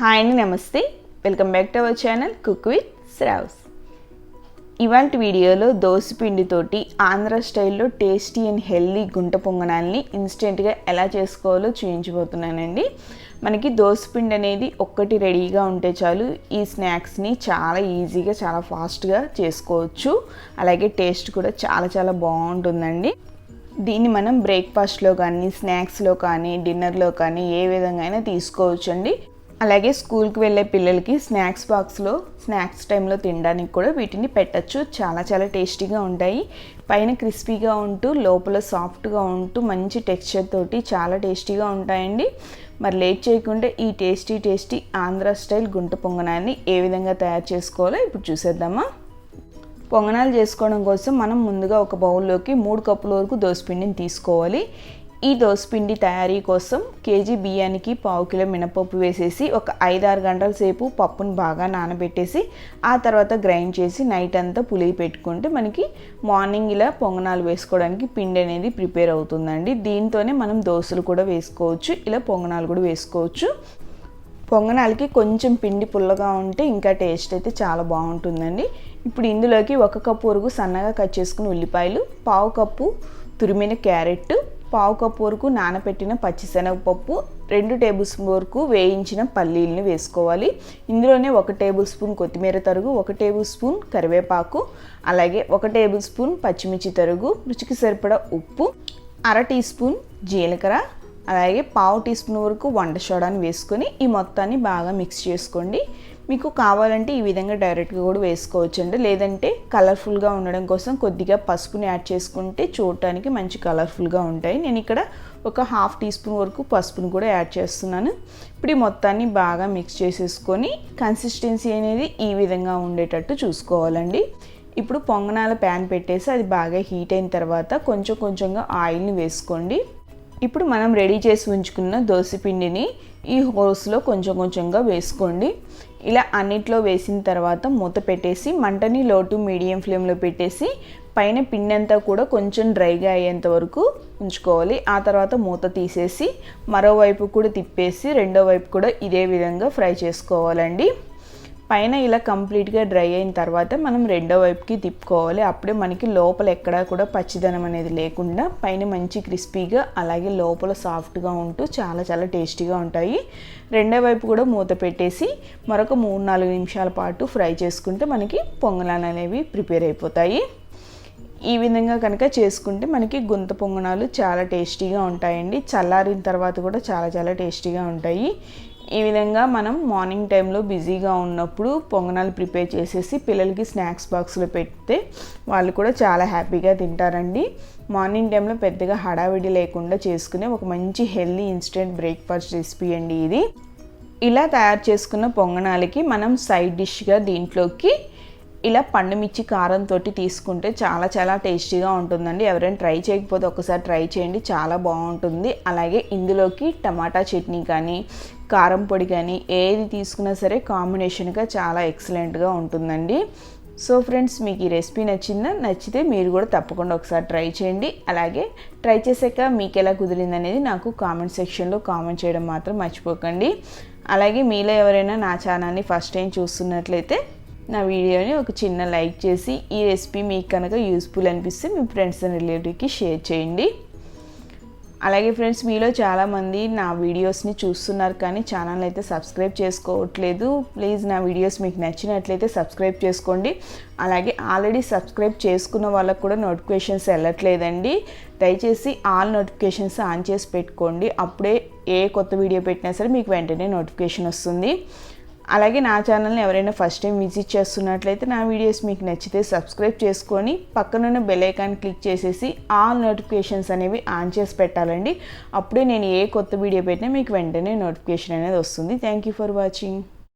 Hi అండి, నమస్తే. Welcome back to our channel cook with Shravs. ఇవాళ వీడియోలో దోసపిండితోటి ఆంధ్ర స్టైల్లో టేస్టీ అండ్ హెల్దీ గుంట పొంగనాల్ని ఇన్స్టెంట్గా ఎలా చేసుకోవాలో చూపించబోతున్నానండి. మనకి దోసపిండి అనేది ఒక్కటి రెడీగా ఉంటే చాలు ఈ స్నాక్స్ని చాలా ఈజీగా చాలా ఫాస్ట్గా చేసుకోవచ్చు. అలాగే టేస్ట్ కూడా చాలా బాగుంటుందండి. దీన్ని మనం బ్రేక్ఫాస్ట్లో కానీ స్నాక్స్లో కానీ డిన్నర్లో కానీ ఏ విధంగా అయినా తీసుకోవచ్చండి. అలాగే స్కూల్కి వెళ్ళే పిల్లలకి స్నాక్స్ బాక్స్లో స్నాక్స్ టైంలో తినడానికి కూడా వీటిని పెట్టచ్చు. చాలా టేస్టీగా ఉంటాయి. పైన క్రిస్పీగా ఉంటూ లోపల సాఫ్ట్గా ఉంటూ మంచి టెక్స్చర్ తోటి చాలా టేస్టీగా ఉంటాయండి. మరి లేట్ చేయకుండా ఈ టేస్టీ ఆంధ్ర స్టైల్ గుంట పొంగనాన్ని ఏ విధంగా తయారు చేసుకోవాలో ఇప్పుడు చూసేద్దామా. పొంగనాలు చేసుకోవడం కోసం మనం ముందుగా ఒక బౌల్లోకి 3 కప్పుల వరకు దోసపిండిని తీసుకోవాలి. ఈ దోసపిండి తయారీ కోసం కేజీ బియ్యానికి 1/2 కిలో మినపప్పు వేసేసి ఒక 5-6 గంటల సేపు పప్పును బాగా నానబెట్టేసి ఆ తర్వాత గ్రైండ్ చేసి నైట్ అంతా పులిగి పెట్టుకుంటే మనకి మార్నింగ్ ఇలా పొంగనాలు వేసుకోవడానికి పిండి అనేది ప్రిపేర్ అవుతుందండి. దీంతోనే మనం దోశలు కూడా వేసుకోవచ్చు, ఇలా పొంగనాలు కూడా వేసుకోవచ్చు. పొంగనాలకి కొంచెం పిండి పుల్లగా ఉంటే ఇంకా టేస్ట్ అయితే చాలా బాగుంటుందండి. ఇప్పుడు ఇందులోకి 1 కప్పు వరకు సన్నగా కట్ చేసుకుని ఉల్లిపాయలు, 1/2 కప్పు తురిమిన క్యారెట్, 1/2 కప్పు వరకు నానబెట్టిన పచ్చిశనగపప్పు, 2 టేబుల్ స్పూన్ వరకు వేయించిన పల్లీలను వేసుకోవాలి. ఇందులోనే 1 టేబుల్ స్పూన్ కొత్తిమీర తరుగు, 1 టేబుల్ స్పూన్ కరివేపాకు, అలాగే 1 టేబుల్ స్పూన్ పచ్చిమిర్చి తరుగు, రుచికి సరిపడా ఉప్పు, 1/2 టీ స్పూన్ జీలకర్ర, అలాగే 1/2 టీ స్పూన్ వరకు వంట సోడాని వేసుకొని ఈ మొత్తాన్ని బాగా మిక్స్ చేసుకోండి. మీకు కావాలంటే ఈ విధంగా డైరెక్ట్గా కూడా వేసుకోవచ్చండి. లేదంటే కలర్ఫుల్గా ఉండడం కోసం కొద్దిగా పసుపుని యాడ్ చేసుకుంటే చూడటానికి మంచి కలర్ఫుల్గా ఉంటాయి. నేను ఇక్కడ ఒక 1/2 టీ స్పూన్ వరకు పసుపుని కూడా యాడ్ చేస్తున్నాను. ఇప్పుడు ఈ మొత్తాన్ని బాగా మిక్స్ చేసేసుకొని కన్సిస్టెన్సీ అనేది ఈ విధంగా ఉండేటట్టు చూసుకోవాలండి. ఇప్పుడు పొంగనాల ప్యాన్ పెట్టేసి అది బాగా హీట్ అయిన తర్వాత కొంచెంగా ఆయిల్ని వేసుకోండి. ఇప్పుడు మనం రెడీ చేసి ఉంచుకున్న దోసపిండిని ఈ హోల్స్లో కొంచెంగా వేసుకోండి. ఇలా అన్నిట్లో వేసిన తర్వాత మూత పెట్టేసి మంటని లో టు మీడియం ఫ్లేమ్లో పెట్టేసి పైన పిండి అంతా కూడా కొంచెం డ్రైగా అయ్యేంత వరకు ఉంచుకోవాలి. ఆ తర్వాత మూత తీసేసి మరోవైపు కూడా తిప్పేసి రెండో వైపు కూడా ఇదే విధంగా ఫ్రై చేసుకోవాలండి. పైన ఇలా కంప్లీట్గా డ్రై అయిన తర్వాత మనం రెండో వైపుకి తిప్పుకోవాలి. అప్పుడే మనకి లోపల ఎక్కడా కూడా పచ్చిదనం అనేది లేకుండా పైన మంచి క్రిస్పీగా అలాగే లోపల సాఫ్ట్గా ఉంటూ చాలా టేస్టీగా ఉంటాయి. రెండో వైపు కూడా మూత పెట్టేసి మరొక 3-4 నిమిషాల పాటు ఫ్రై చేసుకుంటే మనకి పొంగనాలు అనేవి ప్రిపేర్ అయిపోతాయి. ఈ విధంగా కనుక చేసుకుంటే మనకి గుంత పొంగనాలు చాలా టేస్టీగా ఉంటాయండి. చల్లారిన తర్వాత కూడా చాలా టేస్టీగా ఉంటాయి. ఈ విధంగా మనం మార్నింగ్ టైంలో బిజీగా ఉన్నప్పుడు పొంగనాలు ప్రిపేర్ చేసేసి పిల్లలకి స్నాక్స్ బాక్స్లో పెడితే వాళ్ళు కూడా చాలా హ్యాపీగా తింటారండి. మార్నింగ్ టైంలో పెద్దగా హడావిడి లేకుండా చేసుకునే ఒక మంచి హెల్దీ ఇన్స్టెంట్ బ్రేక్ఫాస్ట్ రెసిపీ అండి ఇది. ఇలా తయారు చేసుకున్న పొంగనాలకి మనం సైడ్ డిష్గా దీంట్లోకి ఇలా పండుమిర్చి కారంతో తీసుకుంటే చాలా టేస్టీగా ఉంటుందండి. ఎవరైనా ట్రై చేయకపోతే ఒకసారి ట్రై చేయండి, చాలా బాగుంటుంది. అలాగే ఇందులోకి టమాటా చట్నీ కానీ కారం పొడి కానీ ఏది తీసుకున్నా సరే కాంబినేషన్గా చాలా ఎక్సలెంట్గా ఉంటుందండి. సో ఫ్రెండ్స్, మీకు ఈ రెసిపీ నచ్చితే మీరు కూడా తప్పకుండా ఒకసారి ట్రై చేయండి. అలాగే ట్రై చేసాక మీకు ఎలా కుదిరింది అనేది నాకు కామెంట్ సెక్షన్లో కామెంట్ చేయడం మాత్రం మర్చిపోకండి. అలాగే మీలో ఎవరైనా నా ఛానల్ని ఫస్ట్ టైం చూస్తున్నట్లయితే నా వీడియోని ఒక చిన్న లైక్ చేసి ఈ రెసిపీ మీకు కనుక యూస్ఫుల్ అనిపిస్తే మీ ఫ్రెండ్స్ అండ్ రిలేటివ్కి షేర్ చేయండి. అలాగే ఫ్రెండ్స్, మీలో చాలామంది నా వీడియోస్ని చూస్తున్నారు కానీ ఛానల్ అయితే సబ్స్క్రైబ్ చేసుకోవట్లేదు. ప్లీజ్ నా వీడియోస్ మీకు నచ్చినట్లయితే సబ్స్క్రైబ్ చేసుకోండి. అలాగే ఆల్రెడీ సబ్స్క్రైబ్ చేసుకున్న వాళ్ళకు కూడా నోటిఫికేషన్స్ వెళ్ళట్లేదండి. దయచేసి ఆల్ నోటిఫికేషన్స్ ఆన్ చేసి పెట్టుకోండి. అప్పుడే ఏ కొత్త వీడియో పెట్టినా సరే మీకు వెంటనే నోటిఫికేషన్ వస్తుంది. అలాగే నా ఛానల్ని ఎవరైనా ఫస్ట్ టైం విజిట్ చేస్తున్నట్లయితే నా వీడియోస్ మీకు నచ్చితే సబ్స్క్రైబ్ చేసుకొని పక్కనున్న బెల్ ఐకాన్ క్లిక్ చేసేసి ఆల్ నోటిఫికేషన్స్ అనేవి ఆన్ చేసి పెట్టాలండి. అప్పుడే నేను ఏ కొత్త వీడియో పెట్టినా మీకు వెంటనే నోటిఫికేషన్ అనేది వస్తుంది. Thank you for watching.